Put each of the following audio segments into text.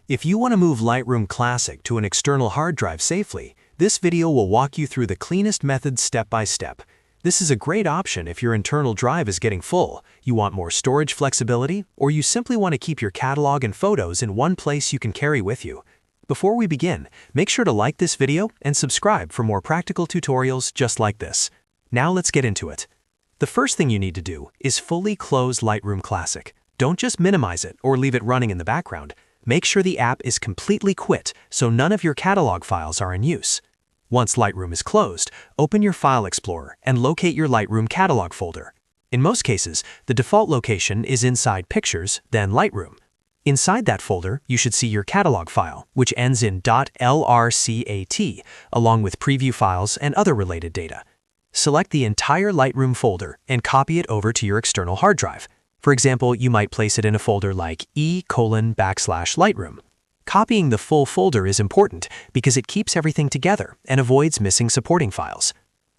If you want to move Lightroom Classic to an external hard drive safely, this video will walk you through the cleanest methods step by step. This is a great option if your internal drive is getting full, you want more storage flexibility, or you simply want to keep your catalog and photos in one place you can carry with you. Before we begin, make sure to like this video and subscribe for more practical tutorials just like this. Now let's get into it. The first thing you need to do is fully close Lightroom Classic. Don't just minimize it or leave it running in the background. Make sure the app is completely quit so none of your catalog files are in use. Once Lightroom is closed, open your File Explorer and locate your Lightroom catalog folder. In most cases, the default location is inside Pictures, then Lightroom. Inside that folder, you should see your catalog file, which ends in .lrcat, along with preview files and other related data. Select the entire Lightroom folder and copy it over to your external hard drive. For example, you might place it in a folder like E:/Lightroom. Copying the full folder is important because it keeps everything together and avoids missing supporting files.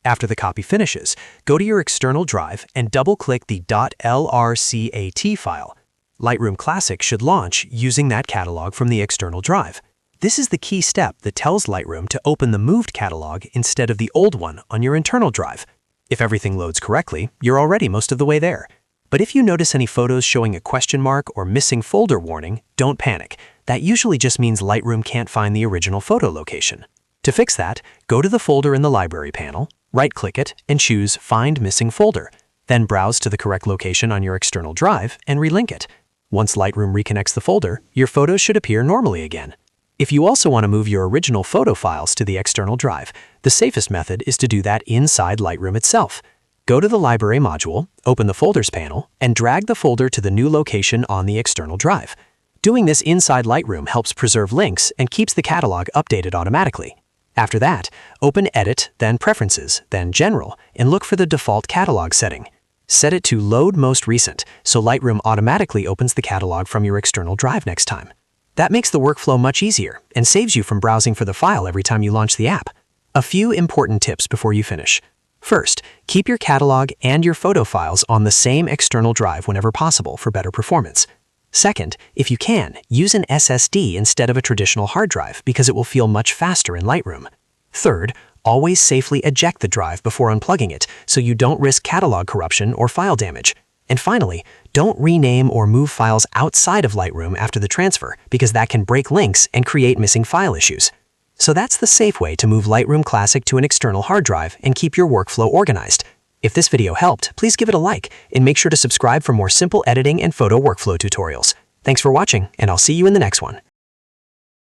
After the copy finishes, go to your external drive and double-click the .lrcat file. Lightroom Classic should launch using that catalog from the external drive. This is the key step that tells Lightroom to open the moved catalog instead of the old one on your internal drive. If everything loads correctly, you're already most of the way there. But if you notice any photos showing a question mark or missing folder warning, don't panic. That usually just means Lightroom can't find the original photo location. To fix that, go to the folder in the Library panel, right-click it, and choose Find Missing Folder. Then browse to the correct location on your external drive and relink it. Once Lightroom reconnects the folder, your photos should appear normally again. If you also want to move your original photo files to the external drive, the safest method is to do that inside Lightroom itself. Go to the Library module, open the Folders panel, and drag the folder to the new location on the external drive. Doing this inside Lightroom helps preserve links and keeps the catalog updated automatically. After that, open Edit, then Preferences, then General, and look for the default catalog setting. Set it to Load Most Recent, so Lightroom automatically opens the catalog from your external drive next time. That makes the workflow much easier and saves you from browsing for the file every time you launch the app. A few important tips before you finish. First, keep your catalog and your photo files on the same external drive whenever possible for better performance. Second, if you can, use an SSD instead of a traditional hard drive because it will feel much faster in Lightroom. Third, always safely eject the drive before unplugging it so you don't risk catalog corruption or file damage. And finally, don't rename or move files outside of Lightroom after the transfer because that can break links and create missing file issues. So that's the safe way to move Lightroom Classic to an external hard drive and keep your workflow organized. If this video helped, please give it a like and make sure to subscribe for more simple editing and photo workflow tutorials. Thanks for watching, and I'll see you in the next one.